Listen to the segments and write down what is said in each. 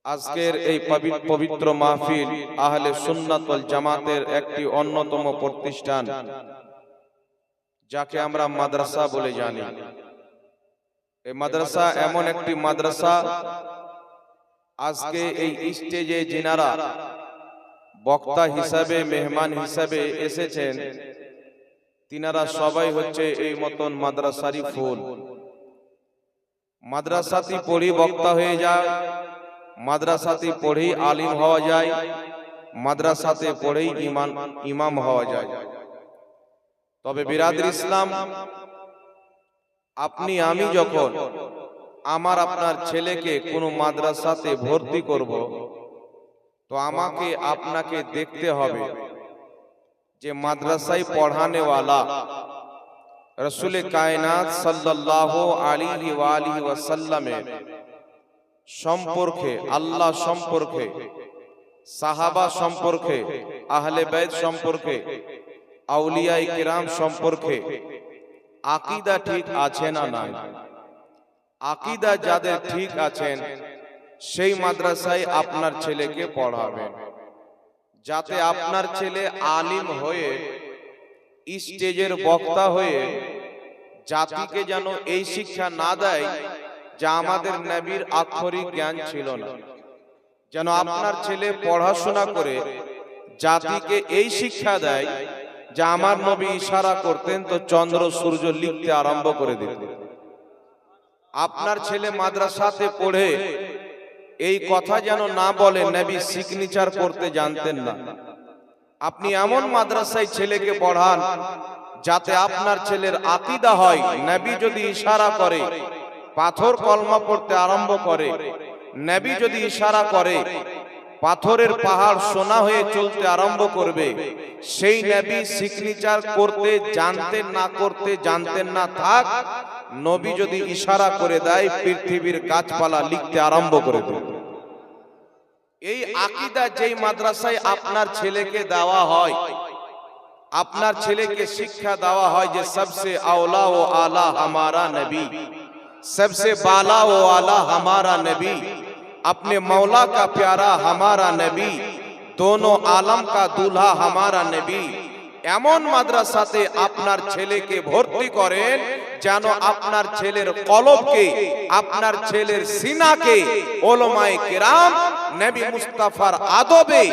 আজকের এই পবিত্র মাহফিল আহলে সুন্নাত ওয়াল জামাতের একটি অন্যতম প্রতিষ্ঠান, যাকে আমরা মাদ্রাসা বলে জানি। এই মাদ্রাসা এমন একটি মাদ্রাসা, আজকে এই স্টেজে যিনারা বক্তা হিসাবে, মেহমান হিসাবে এসেছেন, তিনারা সবাই হচ্ছে এই মতন মাদ্রাসারই ফুল। মাদ্রাসাতে পড়ি বক্তা হয়ে যায়, মাদ্রাসাতে পড়েই আলিম হওয়া যায়, মাদ্রাসাতে পড়েই ইমাম হওয়া যায়। তবে বিরাদর ইসলাম, আপনি আমি যখন আমার আপনার ছেলেকে কোনো মাদ্রাসাতে ভর্তি করব, তো আমাকে আপনাকে দেখতে হবে যে মাদ্রাসায় পড়ানেওয়ালা রসুল কায়নাত সাল্লাল্লাহু আলাইহি ওয়া আলিহি ওয়াসাল্লামের সম্পর্কে, আল্লাহ সম্পর্কে, সাহাবা সম্পর্কে, আহলে বাইত সম্পর্কে, আউলিয়ায়ে কিরাম সম্পর্কে আকীদা ঠিক আছে না নাই। আকীদা যাদের ঠিক আছেন সেই মাদ্রাসায় আপনার ছেলেকে পড়াবেন, যাতে আপনার ছেলে আলিম হয়ে, স্টেজের বক্তা হয়ে জাতিকে যেন এই শিক্ষা না দেয় যে আমাদের নবীর আক্ষরিক জ্ঞান ছিল না। যেন আপনার ছেলে পড়াশোনা করে জাতিকে এই শিক্ষা দেয় যে আমার নবী ইশারা করতেন তো চন্দ্র সূর্য লিখতে আরম্ভ করে দিতেন। আপনার ছেলে মাদ্রাসাতে পড়ে এই কথা যেন না বলে নবী সিগনেচার করতে জানতেন না। আপনি এমন মাদ্রাসায় ছেলেকে পড়ান যাতে আপনার ছেলের আকীদা হয়, নবী যদি ইশারা করে পাথর কলমা পড়তে আরম্ভ করে, নবী যদি ইশারা করে পাথরের পাহাড় সোনা হয়ে চলতে আরম্ভ করবে, সেই নবী সিগনেচার করতে জানতেন না থাক, নবী যদি ইশারা করে দেয় পৃথিবীর গাছপালা লিখতে আরম্ভ করে দেবে। এই আকীদা যেই মাদ্রাসায় আপনার ছেলেকে দেওয়া হয়, আপনার ছেলেকে শিক্ষা দেওয়া হয় যে সবসে আওলা ও আলা हमारा नबी, सबसे बाला ও आला हमारा नबी, अपने मौला का प्यारा हमारा नबी, दोनों आलम का दूल्हा हमारा नबी। এমন মাদ্রাসাতে আপনার ছেলেকে ভর্তি করেন যেন আপনার ছেলের কলবকে, আপনার ছেলের সিনাকে উলামায়ে কেরাম নবী মুস্তাফার আদবে,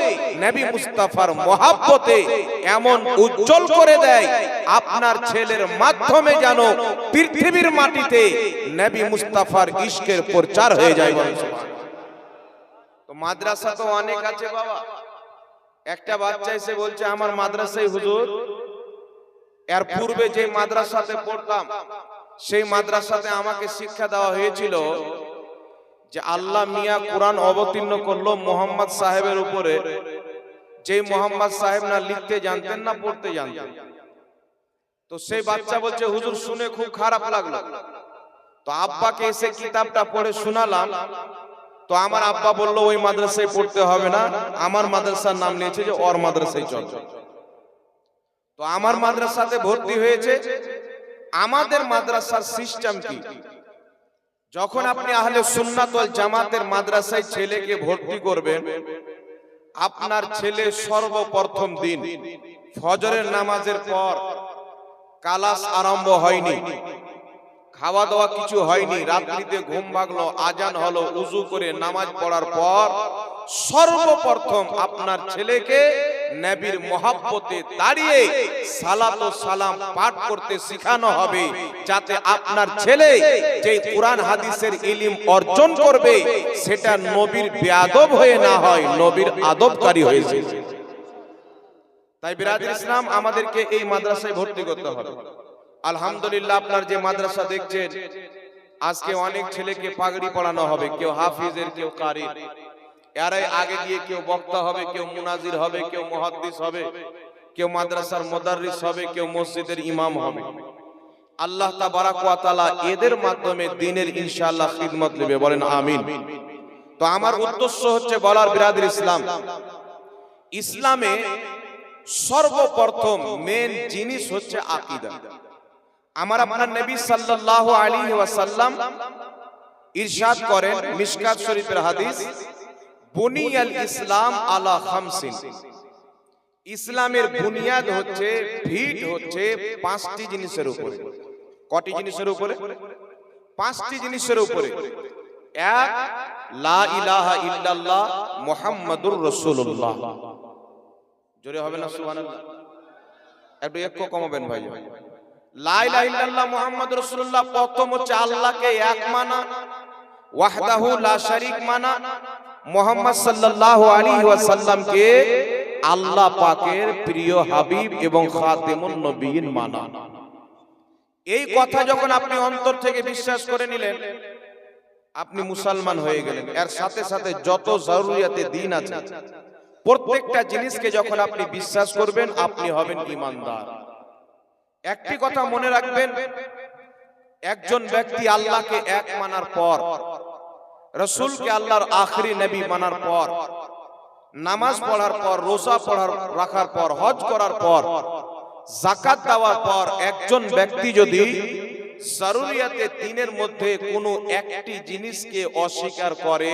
নবী মুস্তাফার মহব্বতে এমন উজ্জ্বল করে দেয়, আপনার ছেলের মাধ্যমে যেন পৃথিবীর মাটিতে নবী মুস্তাফার ইশকের প্রচার হয়ে যায়। তো মাদ্রাসা তো অনেক আছে বাবা। একটা বাচ্চা এসে বলছে আমার মাদ্রাসায় হুজুর, এর পূর্বে যে মাদ্রাসাতে পড়তাম সেই মাদ্রাসাতে আমাকে শিক্ষা দেওয়া হয়েছিল যে আল্লাহ মিয়াঁ কোরআন অবতীর্ণ করলো মোহাম্মদ সাহেবের উপরে, যে মোহাম্মদ সাহেব না লিখতে জানতেন না পড়তে জানতেন। তো সেই বাচ্চা বলছে হুজুর শুনে খুব খারাপ লাগলো, তো আব্বাকে এসে কিতাবটা পড়ে শোনালাম, তো আমার আব্বা বললো ওই মাদ্রাসায় পড়তে হবে না, আমার মাদ্রাসার নাম নিয়েছে যে ওর মাদ্রাসায় চল। তো আমার মাদ্রাসাতে ভর্তি হয়েছে। আমাদের মাদ্রাসার সিস্টেম কি, যখন আপনি আহলে সুন্নাত ওয়াল জামাতের মাদ্রাসায় ছেলেকে ভর্তি করবেন, আপনার ছেলে সর্বপ্রথম দিন ফজরের নামাজের পর, ক্লাস আরম্ভ হয়নি, খাওয়া দাওয়া কিছু হয়নি, রাত্রিতে ঘুম ভাগলো, আজান হলো, উযু করে নামাজ পড়ার পর সর্বপ্রথম আপনার ছেলেকে নবীর মহব্বতে দাঁড়িয়ে সালাত ও সালাম পাঠ করতে শেখানো হবে, যাতে আপনার ছেলে যে কুরআন হাদিসের ইলম অর্জন করবে সেটা নবীর বেয়াদব হয়ে না হয়, নবীর আদবকারী হয়ে যায়। তাই বিরাদর ইসলাম, আমাদেরকে এই মাদ্রাসায় ভর্তি করতে হবে। আলহামদুলিল্লাহ, আপনার যে মাদ্রাসা দেখছেন আজকে অনেক ছেলেকে পাগড়ি পড়ানো হবে, কেউ হাফিজের, কেউ কারির, এরাই আগে গিয়ে কেউ বক্তা হবে, কেউ মুনাজির হবে, কেউ মুহাদ্দিস হবে, কেউ মাদ্রাসার মুদাররিস হবে, কেউ মসজিদের ইমাম হবে। আল্লাহ তাবারাক ওয়া তাআলা এদের মাধ্যমে দ্বীনের ইনশাআল্লাহ খিদমত নেবে, বলেন আমিন। তো আমার উদ্দেশ্য হচ্ছে বলার বিরাদর ইসলাম, ইসলামে সর্বপ্রথম মেন জিনিস হচ্ছে আকীদা। আমার আপনার নবী সাল্লাল্লাহু আলাইহি ওয়াসাল্লাম ইরশাদ করেন, মিশকাত শরীফের হাদিস, বুনিয়াল ইসলাম আলা খামসিন, ইসলামের বুনিয়াদ হচ্ছে, ভিত হচ্ছে পাঁচটি জিনিসের উপরে। কটি জিনিসের উপরে? পাঁচটি জিনিসের উপরে। এক, লা ইলাহা ইল্লাল্লাহ মুহাম্মাদুর রাসূলুল্লাহ। জোরে হবে না সুবহানাল্লাহ? একটু কমাবেন ভাই। লা ইলাহা ইল্লাল্লাহ মুহাম্মাদুর রাসূলুল্লাহ, প্রথম হচ্ছে আল্লাহকে এক মানা, ওয়াহদাহু লা শারীক মানা, মুহাম্মদ সাল্লাল্লাহু আলাইহি ওয়াসাল্লামকে আল্লাহ পাকের প্রিয় হাবিব এবং খাতেমুন নবীন মানা। এই কথা যখন আপনি অন্তর থেকে বিশ্বাস করে নিলেন, আপনি মুসলমান হয়ে গেলেন। এর সাথে সাথে যত জরুরিয়াতে দ্বীন আছে, প্রত্যেকটা জিনিসকে যখন আপনি বিশ্বাস করবেন, আপনি হবেন ঈমানদার। একটি কথা মনে রাখবেন, একজন ব্যক্তি আল্লাহকে এক মানার পর, রাসূলকে আল্লাহর আখেরি নবী মানার পর, নামাজ পড়ার পর, রোজা রাখার পর, হজ করার পর, যাকাত দেওয়ার পর, একজন ব্যক্তি যদি জরুরিয়াতে দ্বীনের মধ্যে কোনো একটি জিনিসকে অস্বীকার করে,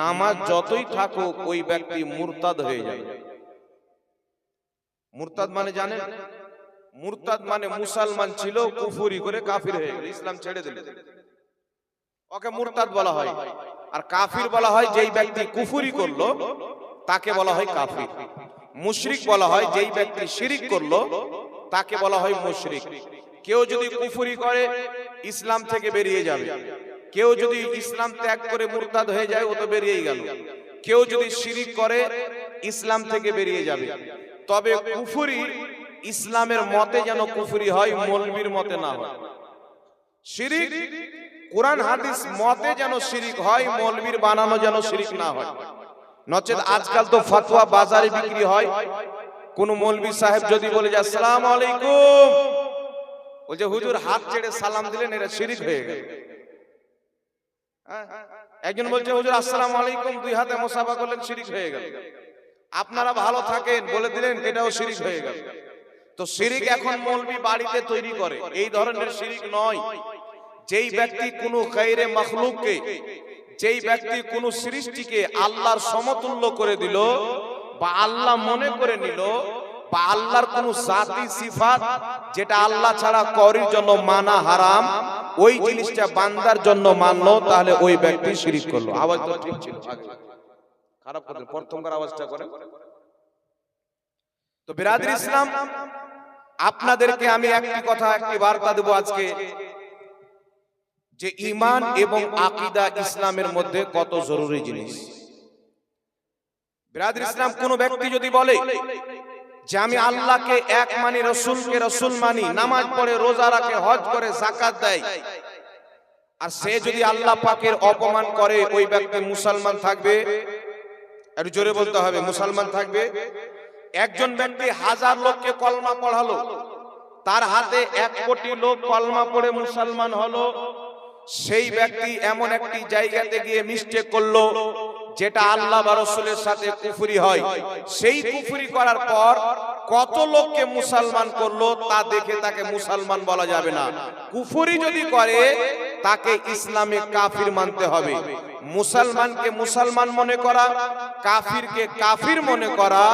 নামাজ যতই থাকুক ওই ব্যক্তি মুরতাদ হয়ে যায়। মুরতাদ মানে জানেন? মুরতাদ মানে মুসলমান ছিল, কুফরি করে কাফির হয়ে গেল, ইসলাম ছেড়ে দিল, ওকে মুরতাদ বলা হয়। আর কাফির বলা হয় যেই ব্যক্তি কুফরি করলো, তাকে বলা হয় কাফির। মুশরিক বলা হয় যেই ব্যক্তি শিরিক করলো, তাকে বলা হয় মুশরিক। কেউ যদি কুফরি করে ইসলাম থেকে বেরিয়ে যাবে, কেউ যদি ইসলাম ত্যাগ করে মুরতাদ হয়ে যায়, ও তো বেরিয়েই গেল। কেউ যদি শিরিক করে ইসলাম থেকে বেরিয়ে যাবে। তবে কুফরি ইসলামের মতে যেন কুফরি হয়, মৌলবীর মতে না হয়। শিরিক কোরআন হাদিস মতে যেন শিরিক হয়, মৌলবীর বানানো যেন শিরিক না হয়। নচেত আজকাল তো ফতোয়া বাজারে বিক্রি হয়। কোন মৌলবী সাহেব যদি বলে যে আসসালামু আলাইকুম, বলছে হুজুর হাত ছেড়ে সালাম দিলেন, এটা শিরিক হয়ে গেল। একজন বলছে হুজুর আসসালামু আলাইকুম, দুই হাতে মুসাফা করলেন, শিরিক হয়ে গেল। আপনারা ভালো থাকেন বলে দিলেন, এটাও শিরিক হয়ে গেল। তো শিরিক এখন মৌলবী বাড়িতে তৈরি করে, এই ধরনের শিরিক নয়। যেই ব্যক্তি কোনো গায়রে মাখলুককে, যেই ব্যক্তি কোনো সৃষ্টিকে আল্লাহর সমতুল্য করে দিল, বা আল্লাহ মনে করে নিল, বা আল্লাহর কোনো জাতি সিফাত যেটা আল্লাহ ছাড়া কারোর জন্য মানা হারাম, ওই জিনিসটা বান্দার জন্য মানলো, তাহলে ওই ব্যক্তি শিরিক করলো। আওয়াজ তো ঠিক ছিল, খারাপ করে প্রথমবার আওয়াজটা করে। তো বিরাদর ইসলাম, আপনাদেরকে আমি একটি কথা, একটি বার্তা দেব আজকে, যে ঈমান এবং আকীদা ইসলামের মধ্যে কত জরুরি জিনিস। বিরাদর ইসলাম, কোন ব্যক্তি যদি বলে যে আমি আল্লাহকে এক মানি, রাসূলকে রাসূল মানি, নামাজ পড়ে, রোজা রাখে, হজ করে, যাকাত দেয়, আর সে যদি আল্লাহ পাকের অপমান করে, ওই ব্যক্তি মুসলমান থাকবে? একটু জোরে বলতে হবে, মুসলমান থাকবে? একজন ব্যক্তি 1000 লোককে কলমা পড়ালো, তার হাতে 1 কোটি লোক কলমা পড়ে মুসলমান হলো, সেই ব্যক্তি এমন একটি জায়গাতে গিয়ে মিস্টেক করলো যেটা আল্লাহ বা রাসূলের সাথে কুফরি হয়। সেই কুফরি করার পর কত লোককে মুসলমান করলো, তা দেখে তাকে মুসলমান বলা যাবে না। কুফরি যদি করে, তাকে ইসলামে কাফির মানতে হবে। মুসলমানকে মুসলমান মনে করা, কাফিরকে কাফির মনে করা,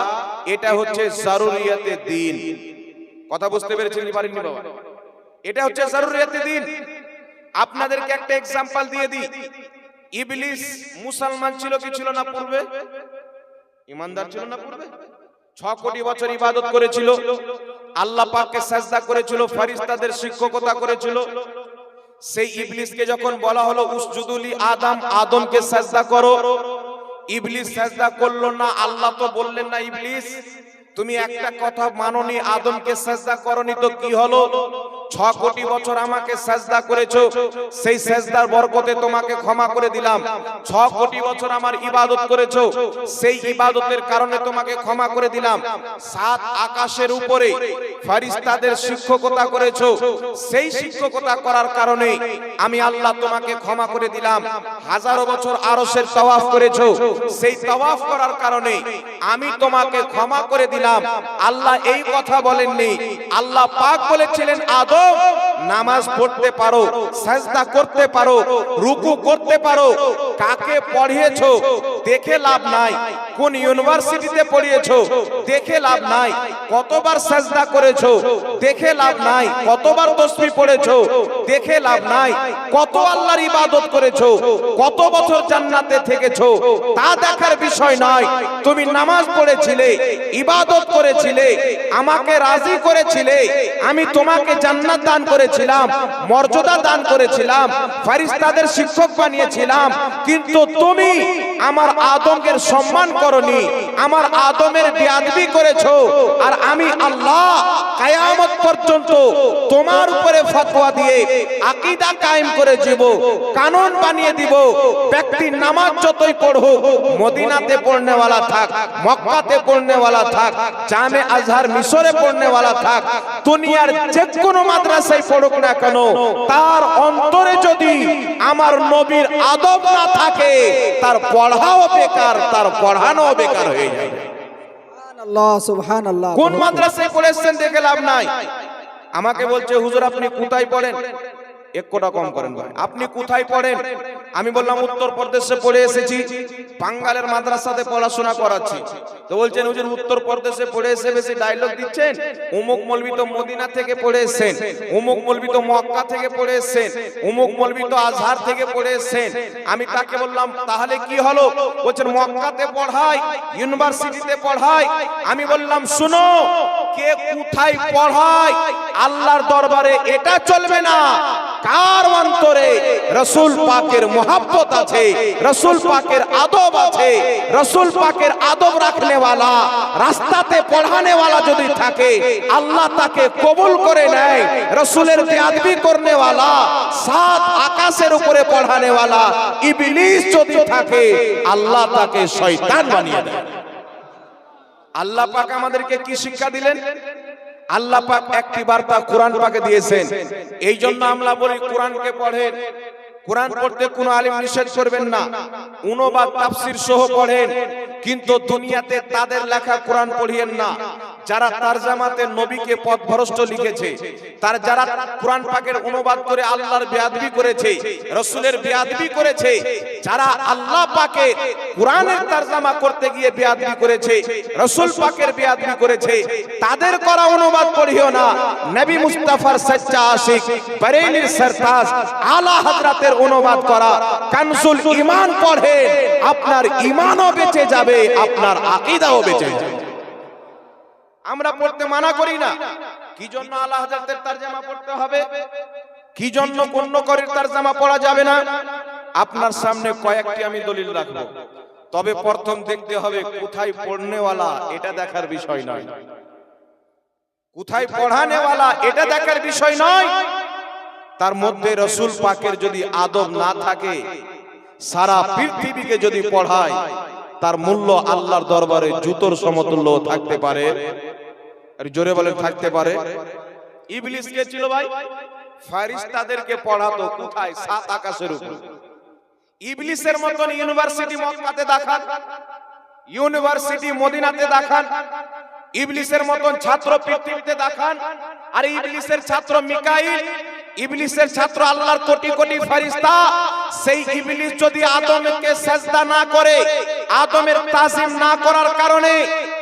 এটা হচ্ছে জরুরিয়াতে দ্বীন। কথা বুঝতে পেরেছেন কি পারেননি বাবা? এটা হচ্ছে জরুরিয়াতে দ্বীন। আপনাদেরকে একটা এক্সাম্পল দিয়ে দিই। ইবলিস মুসলমান ছিল কি ছিল না পূর্বে? ইমানদার ছিল না পূর্বে? 6 কোটি বছর ইবাদত করেছিল, আল্লাহ পাককে সাজদা করেছিল, ফেরেশতাদের শিক্ষকতা করেছিল। সেই ইবলিসকে যখন বলা হলো উসজুদুলি আদম, আদমকে সাজদা করো, ইবলিস সাজদা করলো না। আল্লাহ তো বললেন না, ইবলিস তুমি একটা কথা মানোনি, আদমকে সাজদা করনি, তো কি হলো? 6 কোটি বছর আমাকে সাজদা করেছো, সেই সাজদার বরকতে তোমাকে ক্ষমা করে দিলাম। 6 কোটি বছর আমার ইবাদত করেছো, সেই ইবাদতের কারণে তোমাকে ক্ষমা করে দিলাম। 7 আকাশের উপরে ফেরেশতাদের শিক্ষকতা করেছো, সেই শিক্ষকতা করার কারণে আমি আল্লাহ তোমাকে ক্ষমা করে দিলাম। হাজারো বছর আরশের তাওয়াফ করেছো, সেই তাওয়াফ করার কারণে আমি তোমাকে ক্ষমা করে দিলাম। আল্লাহ এই কথা বলেননি, আল্লাহ পাক বলেছিলেন আদম নামাজ পড়তে পারো, সাজদা করতে পারো, রুকু করতে পারো। কাকে পড়িয়েছো দেখে লাভ নাই, কোন ইউনিভার্সিটিতে পড়িয়েছো দেখে লাভ নাই, কতবার সাজদা করেছো দেখে লাভ নাই, কতবার তাসবিহ পড়েছো দেখে লাভ নাই, কত আল্লাহর ইবাদত করেছো, কত বছর জান্নাতে থেকেছো তা দেখার বিষয় নয়। তুমি নামাজ পড়েছিলে, ইবাদত করেছিলে, আমাকে রাজি করেছিলে, আমি তোমাকে জান্নাত দান করেছিলাম, মর্যাদা দান করেছিলাম, ফেরেশতাদের শিক্ষক বানিয়েছিলাম, কিন্তু তুমি আমার আদমের সম্মান করনি, আমার আদমের বেয়াদবি করেছো। আর আমি আল্লাহ কিয়ামত পর্যন্ত তোমার উপরে ফতোয়া দিয়ে আকীদা কায়েম করে দিব, কানুন বানিয়ে দিব। ব্যক্তি নামাজ যতই পড়ুক, মদিনাতে পড়নে वाला থাক, মক্কাতে পড়নে वाला থাক, জামে আজহার মিশরে পড়নে वाला থাক, দুনিয়ার যে কোনো মাদ্রাসায় পড়ুক না কেন, তার অন্তরে যদি আমার নবীর আদব না থাকে, তার পড়াও বেকার, তার পড়ানো বেকার হয়ে যায়। সুবহানাল্লাহ, সুবহানাল্লাহ। কোন মাদ্রাসায় পড়েছেন দেখে লাভ নাই। আমাকে বলছে হুজুর আপনি কোথায় পড়েন, এক কোটা কম করেন ভাই, আপনি কোথায় পড়েন? আমি বললাম উত্তরপ্রদেশে পড়ে এসেছি, বাঙ্গালের মাদ্রাসাতে পড়াশোনা করাচ্ছি। তো বলছেন হুজুর উত্তরপ্রদেশে পড়ে এসে বেশি ডায়লগ দিচ্ছেন, অমুক মৌলবি তো মদিনা থেকে পড়ে এসেছেন, অমুক মৌলবি তো মক্কা থেকে পড়ে এসেছেন, অমুক মৌলবি তো আজহার থেকে পড়ে এসেছেন। আমি তাকে বললাম তাহলে কি হলো? বলছেন মক্কাতে পড়ায়, ইউনিভার্সিটিতে পড়ায়। আমি বললাম শুনো, কে কোথায় পড়ায় আল্লাহর দরবারে এটা চলবে না, কার অন্তরে রাসূল পাকের মোহাব্বত আছে, রাসূল পাকের আদব আছে, রাসূল পাকের আদব রাখনে वाला, রাস্তাতে পড়ানে वाला যদি থাকে আল্লাহ তাকে কবুল করে নেয়। রাসূলের বেয়াদবি করনে वाला, সাত আকাশের উপরে পড়ানে वाला ইবলিস যদি থাকে আল্লাহ তাকে শয়তান বানিয়ে দেয়। আল্লাহ পাক আমাদেরকে কি শিক্ষা দিলেন? আল্লাহ পাক একটি বার্তা কোরআন পাকে দিয়েছেন। এই জন্য আমরা বলি কোরআনকে পড়েন। কোরআন পড়তে কোনো আলেম নিষেধ করবেন না, অনুবাদ তাফসীর সহ পড়েন, কিন্তু দুনিয়াতে তাদের লেখা কোরআন পড়িয়েন না যারা তরজমাতে নবীকে পথভ্রষ্ট লিখেছে, তার যারা কোরআন পাকের অনুবাদ করে আল্লাহর বেয়াদবি করেছে, রাসূলের বেয়াদবি করেছে, যারা আল্লাহ পাকে কোরআনের তরজমা করতে গিয়ে বেয়াদবি করেছে, রাসূল পাকের বেয়াদবি করেছে, তাদের করা অনুবাদ পড়িও না। নবী মুস্তাফার সচ্চা আশিক বরেলির সরতাজ আলা হযরতের অনুবাদ করা কানজুল ঈমান পড়ে, আপনার ঈমানও বেঁচে যাবে, আপনার আকীদাও বেঁচে যাবে। আমরা পড়তে মানা করি না, কি জন্য আলা হযরতের তরজমা পড়তে হবে, কি জন্য অন্য করির তরজমা পড়া যাবে না? আপনার সামনে কয়েকটি আমি দলিল রাখবো, তবে প্রথম দেখতে হবে কোথায় পড়নে वाला, এটা দেখার বিষয় নয়। কোথায় পড়ানে वाला এটা দেখার বিষয় নয়। তার মধ্যে রাসূল পাকের যদি আদব না থাকে, সারা পৃথিবীকে যদি পড়ায়, তার মূল্য আল্লাহর দরবারে জুতোর সমতুল্য থাকতে পারে। আর জোরে বলেন থাকতে পারে। ইবলিস কে ছিল ভাই? ফেরেশতাদেরকে পড়াতো কোথায়? সাত আকাশের উপর। ইবলিসের মতন ইউনিভার্সিটি মক্কাতে দেখান, ইউনিভার্সিটি মদিনাতে দেখান, ইবলিসের মতন ছাত্র পৃথিবীতে দেখান। আর ইবলিসের ছাত্র মিকাইল, ইবলিসের ছাত্র আল্লাহর কোটি কোটি ফেরেশতা। সেই ইবলিস যদি আদমকে সিজদা না করে, আদমের তাজিম না করার কারণে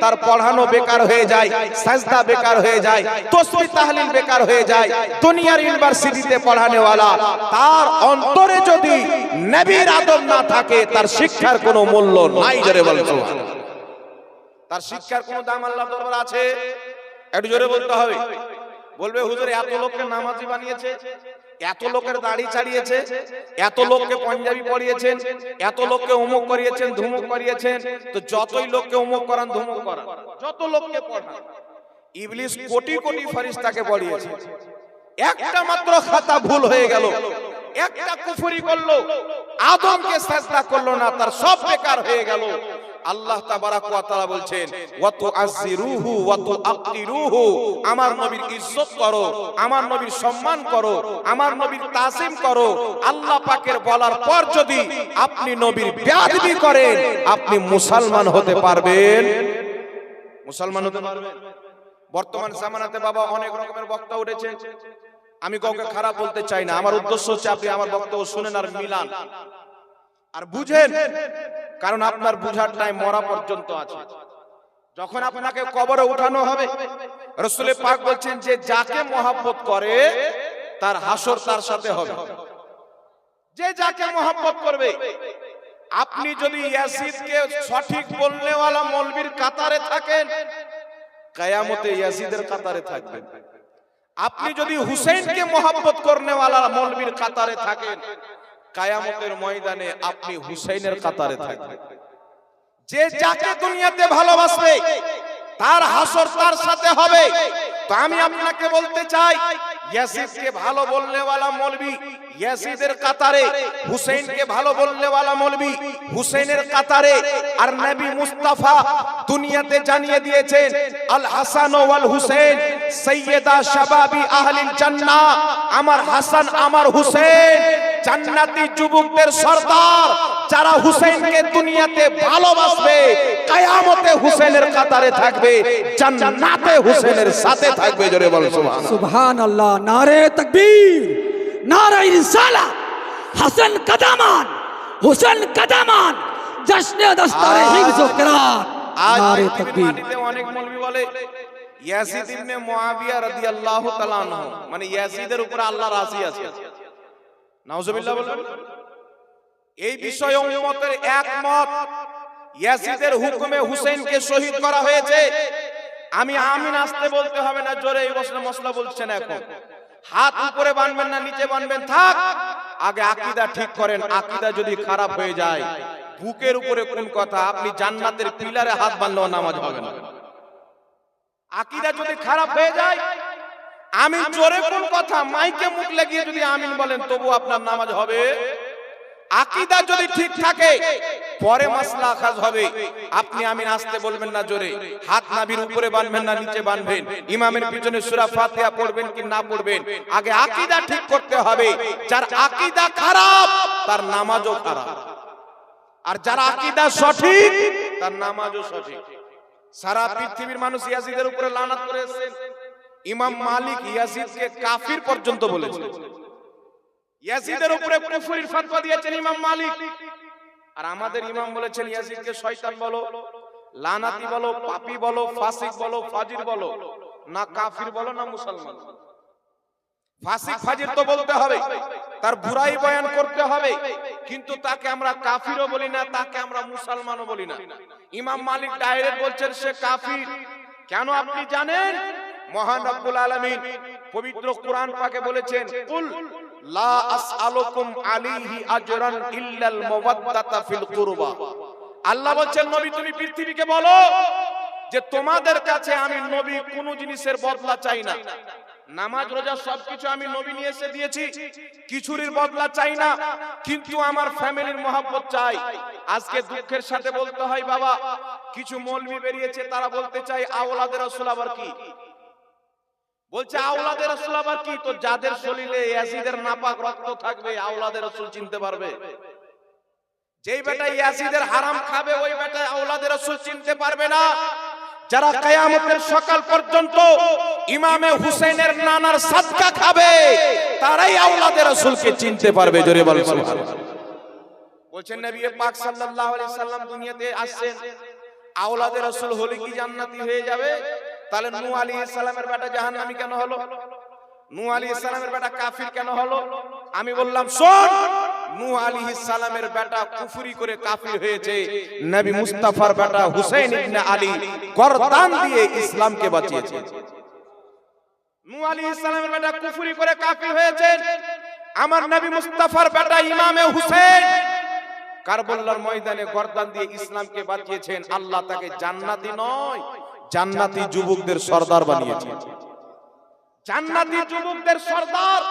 তার পড়ানো বেকার হয়ে যায়, সিজদা বেকার হয়ে যায়, তাসবিহ তাহলিল বেকার হয়ে যায়, দুনিয়ার ইউনিভার্সিটিতে পড়ানে वाला, তার অন্তরে যদি নবীর আদব না থাকে, তার শিক্ষার কোনো মূল্য নাই। জোরে বলেন সুবহানাল্লাহ। তার শিক্ষার কোনো দাম আল্লাহর দরবারে আছে? একটু জোরে বলতে হবে। বলবে হুজুর এত লোককে নামাজি বানিয়েছে, এত লোকের দাড়ি ছাড়িয়েছে, এত লোককে পাঞ্জাবি পরিয়েছেন, এত লোককে অমুক করিয়েছেন, ধুমুক করিয়েছেন, তো যতই লোককে অমুক করান ধুমুক করান, যত লোককে পড়ান, ইবলিস কোটি কোটি ফেরেশতাকে পড়িয়েছে। একটা মাত্র খাতা ভুল হয়ে গেল, একটা কুফরি করলো, আদমকে সিজদা করলো না, তার সব বেকার হয়ে গেল। আল্লাহ তাবারাক ওয়া তাআলা বলছেন ওয়া তুআযিরুহু ওয়া তুআক্কিরুহু, আমার নবীর ইজ্জত করো, আমার নবীর সম্মান করো, আমার নবীর তাজিম করো। আল্লাহ পাকের বলার পর যদি আপনি নবীর বেয়াদবি করেন, আপনি মুসলমান হতে পারবেন? মুসলমান হতে পারবেন? বর্তমান জামানাতে বাবা অনেক রকমের বক্তা উঠেছে। আমি কাউকে খারাপ বলতে চাই না, আমার উদ্দেশ্য হচ্ছে আপনি আমার বক্তব্য শুনেন আর মিলান আর বুঝেন, কারণ আপনার বুঝার টাইম মরা পর্যন্ত আছে। যখন আপনাকে কবরে উঠানো হবে, রাসূল পাক বলছেন যে যাকে মহব্বত করে তার হাসর তার সাথে হবে। যে যাকে মহব্বত করবে, আপনি যদি ইয়াজিদকে সঠিক বলনেওয়ালা মৌলবীর কাতারে থাকেন, কিয়ামতে ইয়াজিদের কাতারে থাকবেন। আপনি যদি হুসাইনকে মহব্বত করনেওয়ালা মৌলবীর কাতারে থাকেন, কিয়ামতের ময়দানে আপনি হুসাইনের কাতারে থাকবেন। যে যাকে দুনিয়াতে ভালোবাসবে তার হাসর তার সাথে হবে। তো আমি আপনাকে বলতে চাই, ইয়াজিদকে ভালো বলনেওয়ালা মৌলবী ইয়াজিদের কাতারে, হুসাইনকে ভালো বলনেওয়ালা মৌলবী হুসাইনের কাতারে। আর নবী মুস্তাফা দুনিয়াতে জানিয়ে দিয়েছেন আল হাসান ওয়াল হুসাইন সাইয়্যিদা শাবাবি আহলিল জান্নাহ, আমার হাসান আমার হুসাইন জান্নাতি যুবকদের সরদার। যারা হুসাইনকে দুনিয়াতে ভালোবাসবে কিয়ামতে হুসাইনের কাতারে থাকবে, জান্নাতে হুসাইনের সাথে থাকবে। জোরে বলেন সুবহানাল্লাহ। সুবহানাল্লাহ। নারে তাকবীর, নারে রিসালাত। হাসান কাদামান, হুসেন কাদামান, জশ্নে দস্তারে হিফজ ও কিরাত। নারে তাকবীর। অনেক মৌলবী বলে ইয়াজিদ ইবনে মুআবিয়া রাদিয়াল্লাহু তাআলা আনহু, মানে ইয়াজিদের উপর আল্লাহ রাজি আছে। নাউজুবিল্লাহ বলেন। এই বিষয়ে উম্মতের একমত, ইয়াজিদের হুকুমে হুসাইনকে শহীদ করা হয়েছে। আমি আমিন আসতে বলতে হবে না, জোরে এই মশলা বলছেন। এখন হাত উপরে বানবেন না নিচে বানবেন, থাক। আগে আকীদা ঠিক করেন। আকীদা যদি খারাপ হয়ে যায়, বুকের উপরে কোন কথা, আপনি জান্নাতের পিলারে হাত বানলেও নামাজ হবে না। আকীদা যদি খারাপ হয়ে যায়, আমি জোরে কোন কথা, মাইকে মুখ লাগিয়ে যদি আমিন বলেন তবু আপনার নামাজ হবে। আকীদা যদি ঠিক থাকে, পরে মাসলা খাজ হবে। আপনি আমিন আসতে বলবেন না জোরে, হাত নাভির উপরে বানবেন না নিচে বানবেন, ইমামের পিছনে সূরা ফাতিহা পড়বেন কি না পড়বেন, আগে আকীদা ঠিক করতে হবে। যার আকীদা খারাপ তার নামাজও খারাপ, আর যার আকীদা সঠিক তার নামাজও সঠিক। সারা পৃথিবীর মানুষ ইয়াজিদের উপরে লানাত করে এসেছেন। ইমাম মালিক ইয়াজিদকে কাফির পর্যন্ত বলেছেন। ইয়াজিদের উপরে কুফরির ফতোয়া দিয়েছেন ইমাম মালিক। আর আমাদের ইমাম বলেছেন ইয়াজিদকে শয়তান বলো, লানাতি বলো, পাপী বলো, ফাসিক বলো, ফাজির বলো, না কাফির বলো না মুসলমান। ফাসিক ফাজির তো বলতে হবে, তার বুরাই বয়ান করতে হবে, কিন্তু তাকে আমরা কাফিরও বলি না, তাকে আমরা মুসলমানও বলি না। ইমাম মালিক ডাইরেক্ট বলছেন সে কাফির। কেন আপনি জানেন? মহান রব্বুল আলামিন পবিত্র কোরআন পাকে বলেছেন, কুল লা আসআলুকুম আলাইহি আজরান ইল্লাল মাওয়াদ্দাতা ফিল কুরবা। আল্লাহ বলেন নবী তুমি পৃথিবীকে বলো যে তোমাদের কাছে আমি নবী কোনো জিনিসের বদলা চাই না। নামাজ রোজা সবকিছু আমি নবী নিয়ে এসে দিয়েছি, কিছুর বদলা চাই না, কিন্তু আমার ফ্যামিলির মহব্বত চাই। আজকে দুঃখের সাথে বলতে হয় বাবা, কিছু মৌলবি বেরিয়েছে, তারা বলতে চাই আওলাদে রাসূল আবার কি? বলছে আওলাদে রাসূল আবার কি? তো যাদের শরীরে ইয়াজিদের নাপাক রক্ত থাকবে আওলাদে রাসূল চিনতে পারবে? যেই বেটা ইয়াজিদের হারাম খাবে ওই বেটা আওলাদে রাসূল চিনতে পারবে না। যারা কিয়ামতের সকাল পর্যন্ত ইমামে হুসাইনের নানার সাদকা খাবে তারাই আওলাদে রাসূলকে চিনতে পারবে। জোরে বলেন সুবহানাল্লাহ। বলেন নবী পাক সাল্লাল্লাহু আলাইহি সাল্লাম দুনিয়াতে আসেন, আওলাদে রাসূল হলে কি জান্নাতি হয়ে যাবে? তাহলে নূহ আলাইহিস সালামের বেটা জাহান্নামী কেন হলো? নূহ আলাইহিস সালামের বেটা কাফির কেন হলো? আমি বললাম শোন, নূহ আলাইহিস সালামের বেটা কুফরি করে কাফির হয়েছে, নবী মুস্তাফার বেটা হুসাইন ইবনে আলী গর্দান দিয়ে ইসলামকে বাঁচিয়েছে। নূহ আলাইহিস সালামের বেটা কুফরি করে কাফির হয়েছে, আমার নবী মুস্তাফার বেটা ইমামে হুসাইন কারবালার ময়দানে গর্দান দিয়ে ইসলামকে বাঁচিয়েছেন। আল্লাহ তাকে জান্নাতি নয় জান্নাতি যুবকদের সরদার বানিয়েছেন, জান্নাতি যুবকদের সরদার।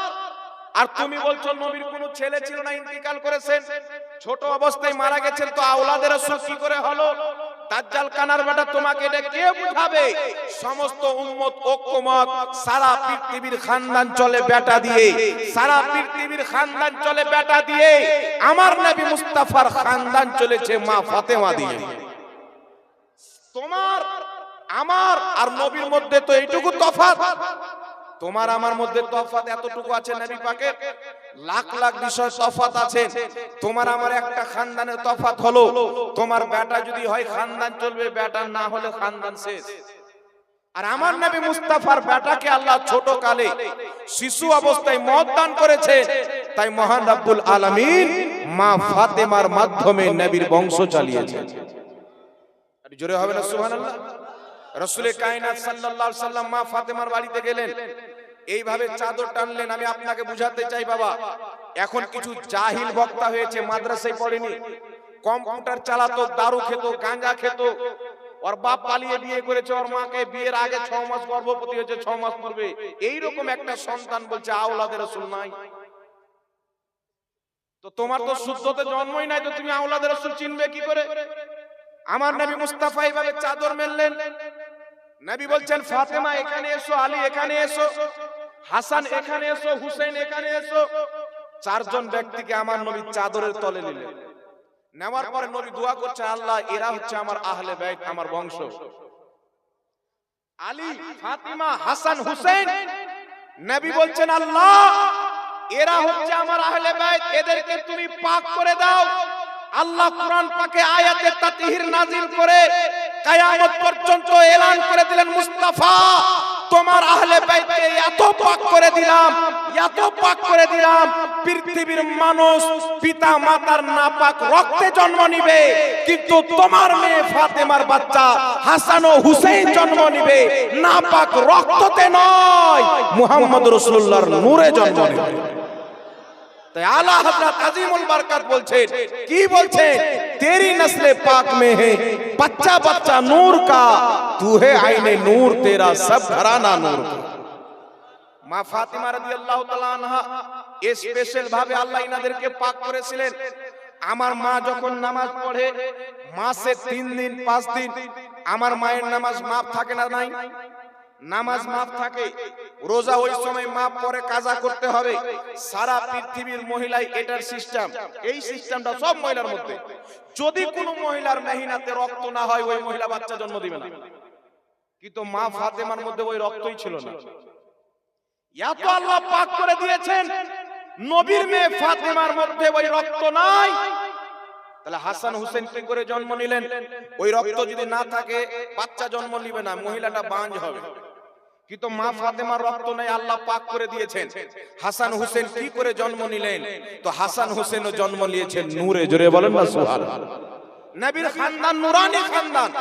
আর তুমি বলছো নবীর কোনো ছেলে ছিল না, ইন্তিকাল করেছেন। ছোট অবস্থায় মারা গেছেন, তো আওলাদের রাসূল কি করে হলো? দাজ্জাল কানার বেটা, তোমাকে এটা কে বুঝাবে? সমস্ত উম্মত ঐক্যমত, সারা পৃথিবীর খানদান চলে বেটা দিয়ে, সারা পৃথিবীর খানদান চলে বেটা দিয়ে। আমার নবী মুস্তাফার খানদান চলেছে মা ফাতেমা দিয়ে। তোমার আমার আর নবীর মধ্যে তো এইটুকু তফাৎ, তোমার আমার মধ্যে তফাৎ এতটুকু আছে। নবী পাকের লাখ লাখ বিষয় তফাৎ আছে। তোমার আমার একটা খানদানের তফাৎ হলো, তোমার বেটা যদি হয় খানদান চলবে, বেটা না হলে খানদান শেষ। আর আমার নবী মুস্তাফার বেটাকে আল্লাহ ছোট কালে শিশু অবস্থায় মওত দান করেছে, তাই মহান রব্বুল আলামিন মা ফাতেমার মাধ্যমে নবীর বংশ চালিয়েছেন। আর জোরে হবে না সুবহানাল্লাহ? রাসূলে কায়নাত সাল্লাল্লাহু আলাইহি সাল্লাম মা ফাতেমার বাড়িতে গেলেন, এইভাবে চাদর টানলেন। আমি আপনাকে বুঝাতে চাই বাবা, এখন কিছু জাহিল বক্তা হয়েছে, মাদ্রাসায় পড়েনি, কম্পিউটার চালাতো, দারু খেত, গাঁজা খেত, ওর বাপ পালিয়ে বিয়ে করেছে, ওর মাকে বিয়ের আগে 6 মাস গর্ভবতী হয়েছে, 6 মাস পূর্বে এইরকম একটা সন্তান, বলছে আওলাদে রাসূল নাই। তো তোমার তো শুদ্ধতে জন্মই নাই, তো তুমি আওলাদে রাসূল চিনবে কি করে? আমার নবী মুস্তাফা এইভাবে চাদর মেললেন। নবী বলছেন ফাতেমা এখানে এসো, আলী এখানে এসো, হাসান এখানে এসো, হুসেন এখানে এসো। 4 জন ব্যক্তিকে আমার নবী চাদরের তলে নিলেন। নেওয়ার পরে নবী দোয়া করছেন, আল্লাহ এরা হচ্ছে আমার আহলে বাইত, আমার বংশ। আলী, ফাতিমা, হাসান, হুসেন, নবী বলছেন আল্লাহ এরা হচ্ছে আমার আহলে বাইত, এদেরকে তুমি পাক করে দাও। আল্লাহ কুরআন পাকে আয়াতে তাতহির নাজিল করে কিয়ামত পর্যন্ত এলান করে দিলেন, মুস্তাফা তোমার আহলে বাইতকে এত পাক করে দিলাম, এত পাক করে দিলাম, পৃথিবীর মানুষ পিতা মাতার নাপাক রক্তে জন্ম নিবে, কিন্তু তোমার মেয়ে ফাতেমার বাচ্চা হাসান ও হুসেন জন্ম নিবে নাপাক রক্ততে নয়, মুহাম্মদ রাসূলুল্লাহর নূরে জন্ম নিবে। তাই আলা হযরত আজিমুল বরকত বলছেন, কি বলছেন? তেরি নসলে পাক মে है बच्चा बच्चा नूर का, तू है आईने नूर, तेरा सब घराना नूर का। মা ফাতিমা রাদিয়াল্লাহু তাআলা আনহা স্পেশাল ভাবে আল্লাহ ইনাদেরকে পাক করেছিলেন। আমার মা যখন নামাজ পড়ে মাসে 3 দিন 5 দিন আমার মায়ের নামাজ মাফ থাকে না? নাই, নামাজ মাফ থাকে, রোজা ওই সময় মাফ পরে কাজা করতে হবে। সারা পৃথিবীর মহিলাই এটার সিস্টেম, এই সিস্টেমটা সব মহিলার মধ্যে। যদি কোনো মহিলার মেহনতে রক্ত না হয়, ওই মহিলা বাচ্চা জন্ম দিবে না। কিন্তু মা ফাতেমার মধ্যে ওই রক্তই ছিল না। এত আল্লাহ পাক করে দিয়েছেন, নবীর মেয়ে ফাতেমার মধ্যে ওই রক্ত নাই। তাহলে হাসান হুসেন কি করে জন্ম নিলেন? ওই রক্ত যদি না থাকে বাচ্চা জন্ম নিবে না, মহিলাটা বাঞ্জ হবে। কিন্তু মা ফাতেমার রক্ত নাই, আল্লাহ পাক করে দিয়েছেন। হাসান হুসেন কি করে জন্ম নিলেন? তো হাসান হুসেনও জন্ম নিয়েছেন নূরে। জোরে বলেন না সুবহানাল্লাহ। নবীর খানদান নুরানি খানদান,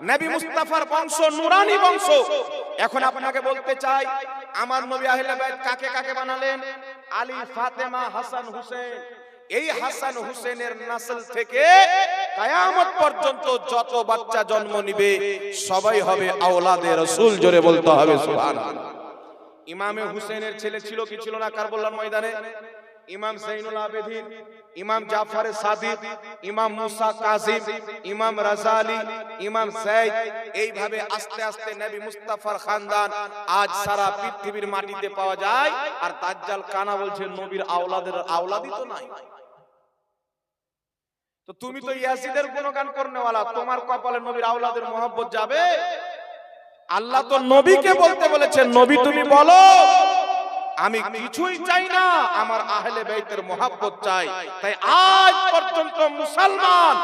নবী মুস্তাফার বংশ নুরানি বংশ। এখন আপনাকে বলতে চাই, আমার নবী আহলে বাইত কাকে কাকে বানালেন? আলী, ফাতেমা, হাসান, হুসেন। এই হাসান হুসেনের নসল থেকে কিয়ামত পর্যন্ত যত বাচ্চা জন্ম নিবে সবাই হবে আওলাদে রাসূল। জোরে বলতে হবে সুবহানাল্লাহ। ইমামে হুসেনের ছেলে ছিল কি ছিল না কারবালার ময়দানে? ইমাম যাইনুল আবেদিন, ইমাম জাফর সাদিক, ইমাম মুসা কাযিম, ইমাম রাজালি, ইমাম যায়েদ। এইভাবে আস্তে আস্তে নবী মুস্তাফার খানদান আজ সারা পৃথিবীর মাটিতে পাওয়া যায়। আর দাজ্জাল কানা বলছে নবীর আওলাদের আওলাদই তো নাই। তো তুমি তো ইয়াসিদের গুণগান করনেওয়ালা, তোমার কপালে নবীর আওলাদের মহব্বত যাবে? আল্লাহ তো নবীকে বলতে বলেছেন, নবী তুমি বলো আমি কিছুই চাই না, আমার আহলে বাইতের মহব্বত চাই। তাই আজ পর্যন্ত মুসলমান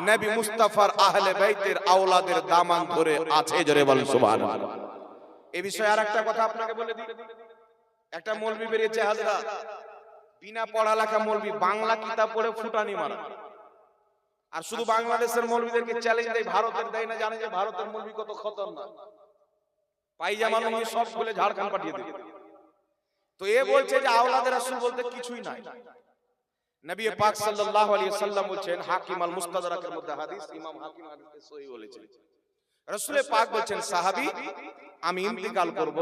নবী মুস্তাফার আহলে বাইতের আওলাদের দামান ধরে আছে। জোরে বলেন সুবহানাল্লাহ। এই বিষয়ে আরেকটা কথা আপনাকে বলে দিই। একটা মৌলবি বেরিয়েছে হাজরা, বিনা পড়ালেখা মৌলবি, বাংলা কিতাব পড়ে ফুটানি মারা। আর শুধু বাংলাদেশের মৌলবিদেরকে চ্যালেঞ্জ দেয়, ভারতের দেয় না। জানে যে ভারতের মৌলবি কত খতরনাক, পায়জামা লুঙ্গি সব খুলে ঝাড়খণ্ড পাঠিয়ে দেবে। তো এ বলছে যে আওলাদে রাসূল বলতে কিছুই নাই। নবী পাক সাল্লাল্লাহু আলাইহি ওয়াসাল্লাম বলেন, হাকিম আল মুস্তাদরাকের মধ্যে হাদিস, ইমাম হাকিম হাদিসে সহিহ বলেছেন, রাসূল পাক বলেন, সাহাবী আমি ইন্তিকাল করব,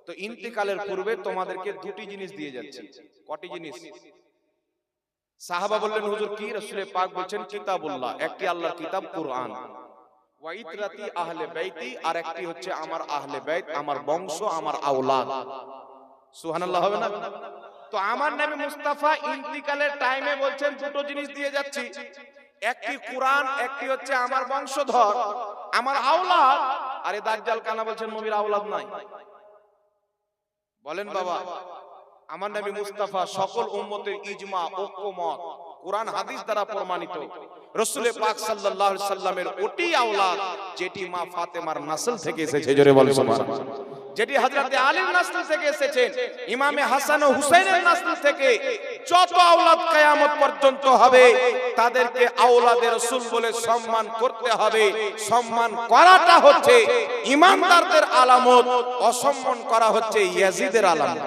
তো ইন্তিকালের পূর্বে তোমাদেরকে দুটি জিনিস দিয়ে যাচ্ছি। কটি জিনিস? সাহাবা বললেন হুজুর কি? রাসূল পাক বলছেন কিতাবুল্লাহ, একটি আল্লাহর কিতাব কুরআন, ওয়া ইতরাতি আহলে বাইতি, আর একটি হচ্ছে আমার আহলে বাইত, আমার বংশ, আমার আওলাদ। সুবহানাল্লাহ হবে না? তো আমার নবী মুস্তাফা ইন্তিকালের টাইমে বলছেন দুটো জিনিস দিয়ে যাচ্ছি, একটি কুরআন, একটি হচ্ছে আমার বংশধর, আমার আওলাদ। আরে দাজ্জাল কানা বলছেন নবীর আওলাদ নাই। বলেন বাবা, আমার নবী মুস্তাফা সকল উম্মতের ইজমা, ঐক্যমত, কুরআন হাদিস দ্বারা প্রমাণিত, রাসূল পাক সাল্লাল্লাহু আলাইহি সাল্লামের ওটি আওলাদ যেটি মা ফাতেমার নসল থেকে এসেছে। জোরে বলেন সুবহানাল্লাহ। যেটি হযরতে আলীর নসল থেকে এসেছে, ইমামে হাসান ও হুসাইনের নসল থেকে যত আওলাদ কিয়ামত পর্যন্ত হবে তাদেরকে আওলাদে রাসূল বলে সম্মান করতে হবে। সম্মান করাটা হচ্ছে ইমানদারদের আলামত, অসম্মান করা হচ্ছে ইয়াজিদের আলামত।